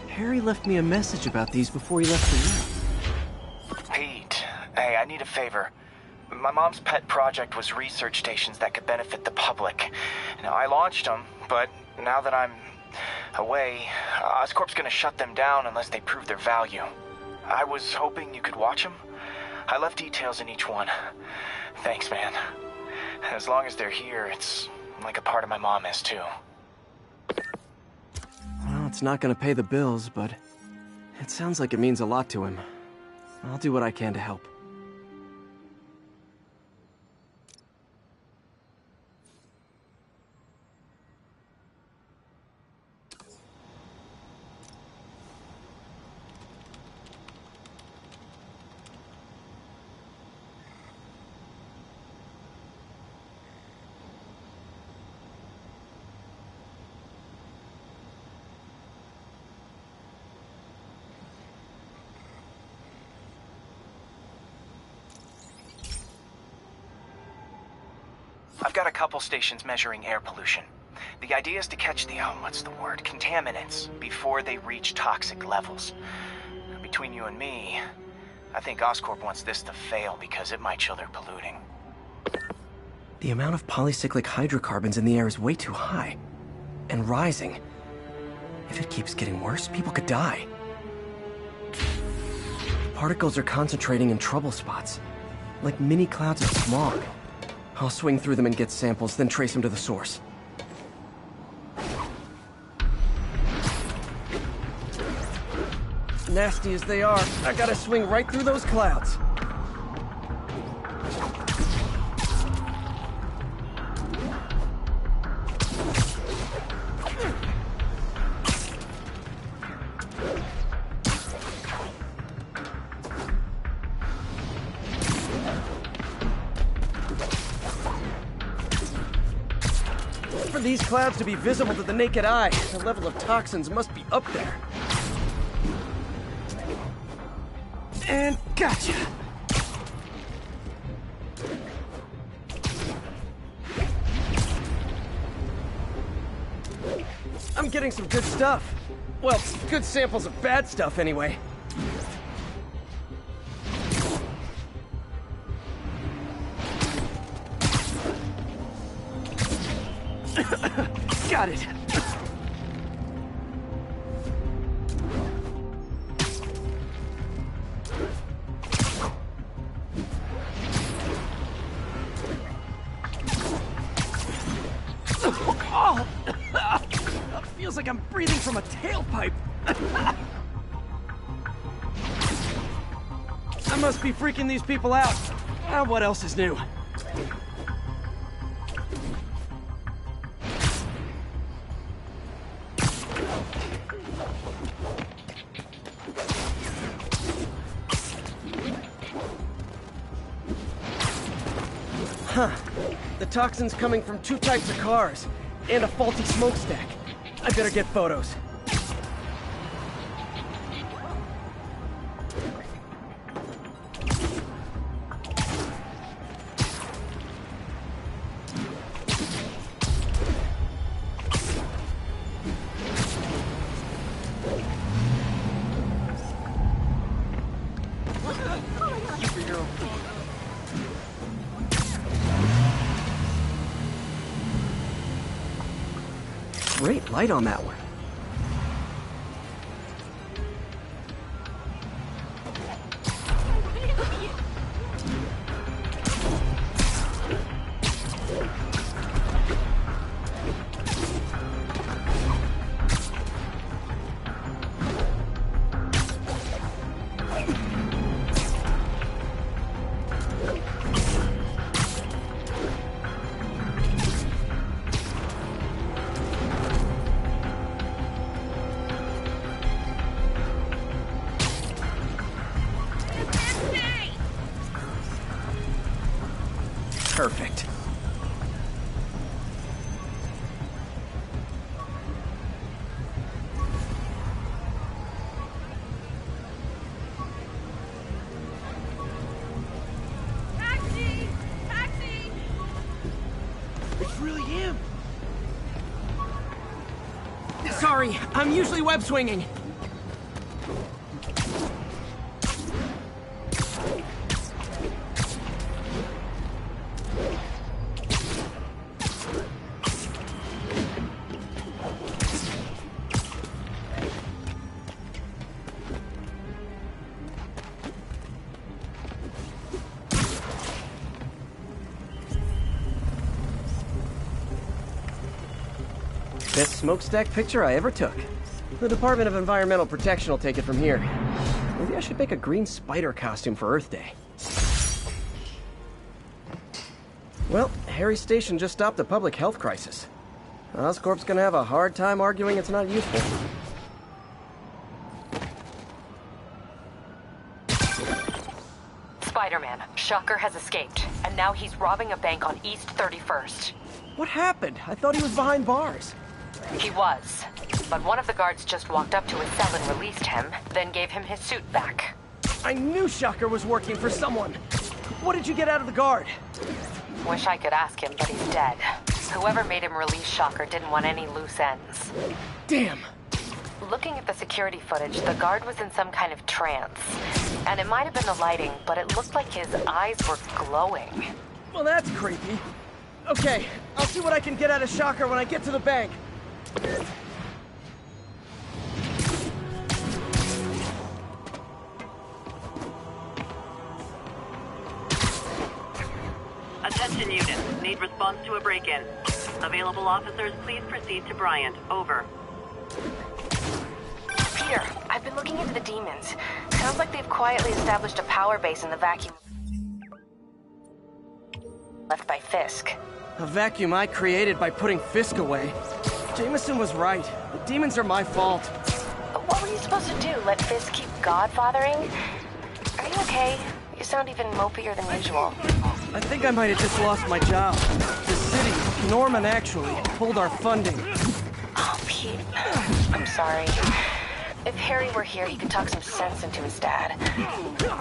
Harry left me a message about these before he left the room. Pete, hey, I need a favor. My mom's pet project was research stations that could benefit the public. Now, I launched them, but now that I'm away, Oscorp's gonna shut them down unless they prove their value. I was hoping you could watch them. I left details in each one. Thanks, man. As long as they're here, it's like a part of my mom is, too. Well, it's not gonna pay the bills, but it sounds like it means a lot to him. I'll do what I can to help. I've got a couple stations measuring air pollution. The idea is to catch the, contaminants before they reach toxic levels. Between you and me, I think Oscorp wants this to fail because it might show they're polluting. The amount of polycyclic hydrocarbons in the air is way too high. And rising. If it keeps getting worse, people could die. Particles are concentrating in trouble spots, like mini clouds of smog. I'll swing through them and get samples, then trace them to the source. Nasty as they are, I gotta swing right through those clouds. For these clouds to be visible to the naked eye, the level of toxins must be up there. And gotcha! I'm getting some good stuff. Well, good samples of bad stuff, anyway. Got it. Oh! Feels like I'm breathing from a tailpipe. I must be freaking these people out. What else is new? Huh. The toxin's coming from two types of cars, and a faulty smokestack. I better get photos. Great light on that one. Perfect. Taxi! Taxi! It's really him. Sorry, I'm usually web swinging. Best smokestack picture I ever took. The Department of Environmental Protection will take it from here. Maybe I should make a green spider costume for Earth Day. Well, Harry Station just stopped a public health crisis. Oscorp's gonna have a hard time arguing it's not useful. Spider-Man, Shocker has escaped, and now he's robbing a bank on East 31st. What happened? I thought he was behind bars. He was, but one of the guards just walked up to his cell and released him, then gave him his suit back. I knew Shocker was working for someone. What did you get out of the guard? Wish I could ask him, but he's dead. Whoever made him release Shocker didn't want any loose ends. Damn. Looking at the security footage, the guard was in some kind of trance. And it might have been the lighting, but it looked like his eyes were glowing. Well, that's creepy. Okay, I'll see what I can get out of Shocker when I get to the bank. Attention units. Need response to a break-in. Available officers, please proceed to Bryant. Over. Peter, I've been looking into the demons. Sounds like they've quietly established a power base in the vacuum left by Fisk. A vacuum I created by putting Fisk away. Jameson was right. The demons are my fault. What were you supposed to do? Let Fisk keep godfathering? Are you okay? You sound even mopier than usual. I think I might have just lost my job. The city, Norman actually, pulled our funding. Oh, Pete. I'm sorry. If Harry were here, he could talk some sense into his dad.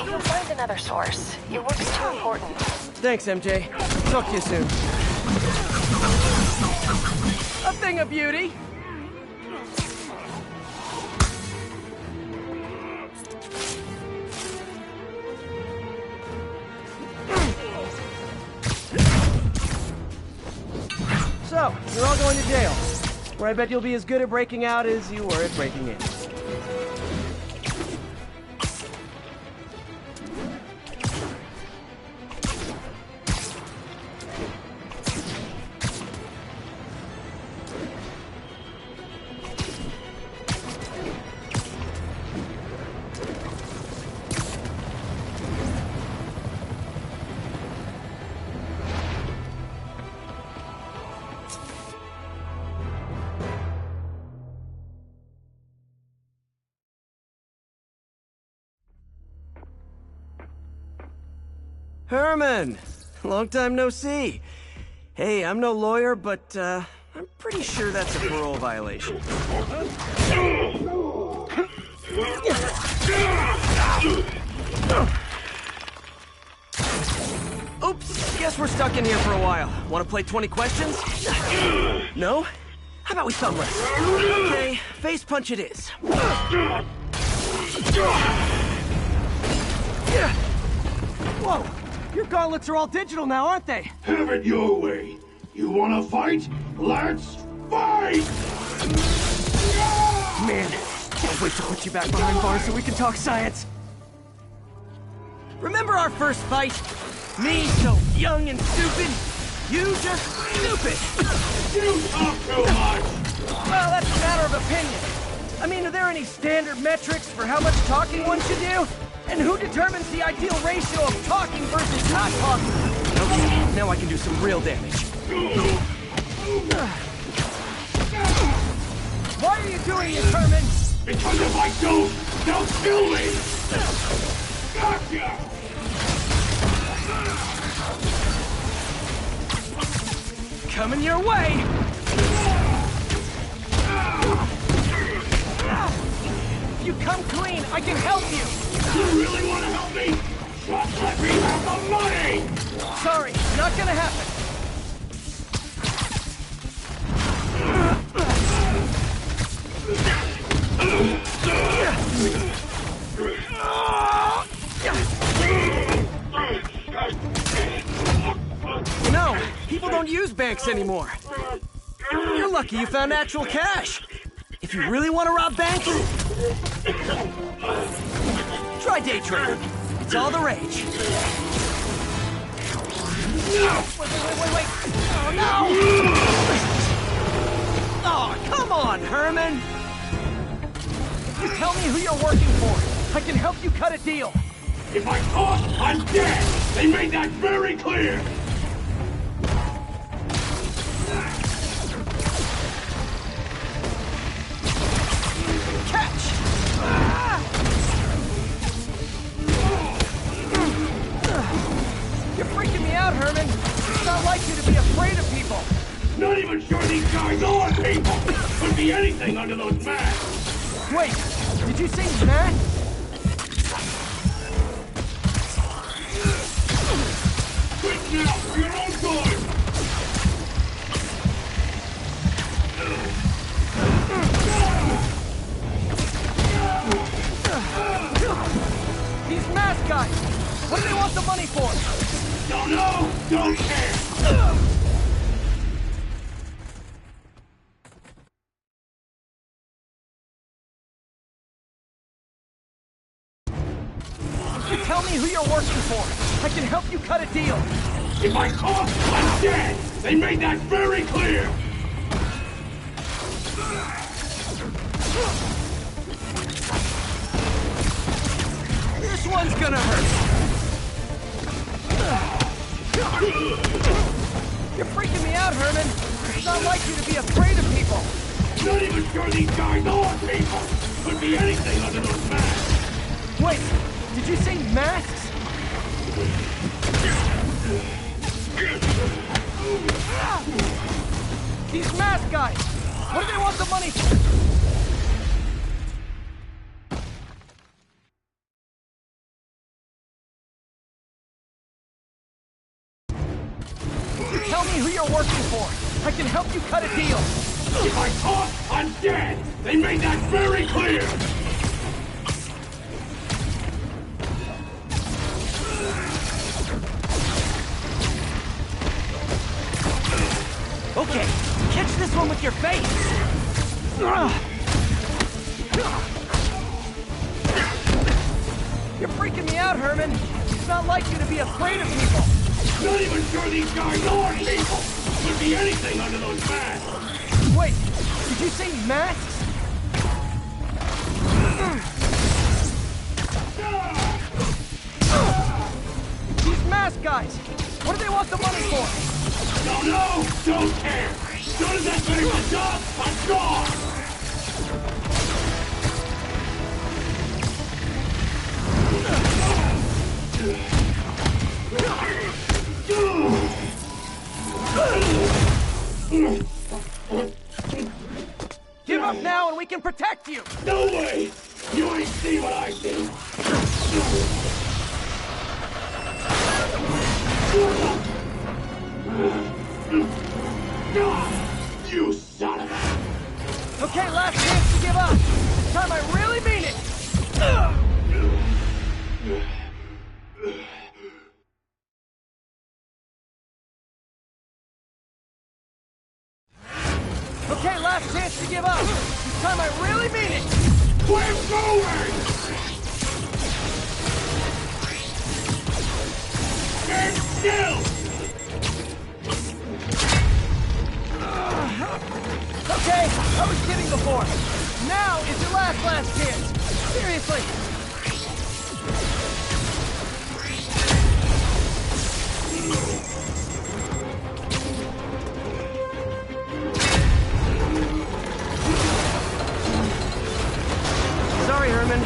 You'll find another source. Your work's too important. Thanks, MJ. Talk to you soon. A thing of beauty. So, you're all going to jail, where I bet you'll be as good at breaking out as you were at breaking in. Herman! Long time no see. Hey, I'm no lawyer, but, I'm pretty sure that's a parole violation. Oops, guess we're stuck in here for a while. Want to play 20 questions? No? How about we thumb wrestle? Okay, face punch it is. Whoa! Your gauntlets are all digital now, aren't they? Have it your way. You wanna fight? Let's Fight! Man, can't wait to put you back behind bars so we can talk science. Remember our first fight? Me so young and stupid. You just stupid. You talk too much! Well, that's a matter of opinion. I mean, are there any standard metrics for how much talking one should do? And who determines the ideal ratio of talking versus not talking? Okay, now I can do some real damage. Why are you doing this, Herman? Because if I don't, they'll kill me! Gotcha! Coming your way! If you come clean, I can help you! You really want to help me? Just let me have the money! Sorry, not gonna happen. No, people don't use banks anymore. You're lucky you found actual cash. If you really want to rob banks, try day trading. It's all the rage. Wait. Oh, no! Oh, come on, Herman! If you tell me who you're working for, I can help you cut a deal. If I talk, I'm dead! They made that very clear! Catch! You're freaking me out, Herman. It's not like you to be afraid of people. Not even sure these guys are people! Could be anything under those masks! Wait, did you say Matt? Quit now, for your own good! These mask guys, what do they want the money for? Don't know, don't care! Tell me who you're working for. I can help you cut a deal. If I talk, I'm dead! They made that very clear! This one's gonna hurt. You're freaking me out, Herman. It's not like you to be afraid of people. Not even sure these guys are people! Could be anything under those masks! Wait, did you say masks? These mask guys! What do they want the money for? Tell me who you're working for. I can help you cut a deal. If I talk, I'm dead! They made that very clear! Okay, catch this one with your face! You're freaking me out, Herman. It's not like you to be afraid of people. Not even sure these guys are people! Could be anything under those masks! Wait, did you say masks? These mask guys! What do they want the money for? Don't know, don't care! As soon as I finish the job, I'm gone! Give up now and we can protect you! No way! You ain't see what I see! You son of a... Okay, last chance to give up. This time I really mean it! Okay, last chance to give up. This time I really mean it. We're going! Stand still! Okay, I was kidding before. Now is your last chance. Seriously. Sorry, Herman.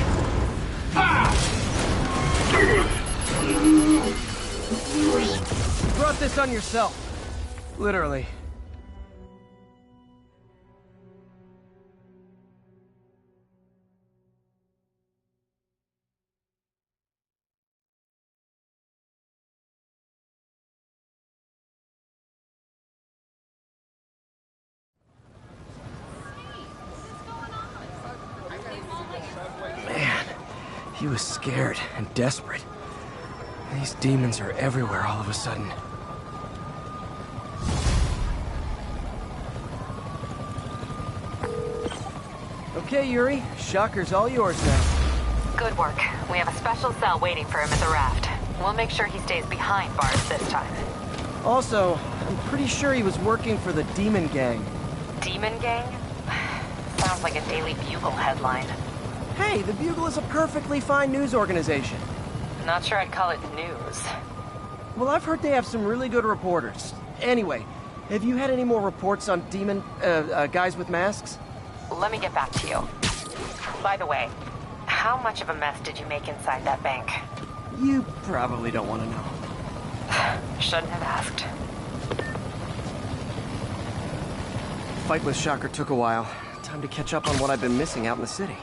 You brought this on yourself. Literally. He was scared and desperate. These demons are everywhere all of a sudden. Okay, Yuri. Shocker's all yours now. Good work. We have a special cell waiting for him at the raft. We'll make sure he stays behind bars this time. Also, I'm pretty sure he was working for the Demon Gang. Demon Gang? Sounds like a Daily Bugle headline. Hey, the Bugle is a perfectly fine news organization. Not sure I'd call it news. Well, I've heard they have some really good reporters. Anyway, have you had any more reports on guys with masks? Let me get back to you. By the way, how much of a mess did you make inside that bank? You probably don't want to know. Shouldn't have asked. The fight with Shocker took a while. Time to catch up on what I've been missing out in the city.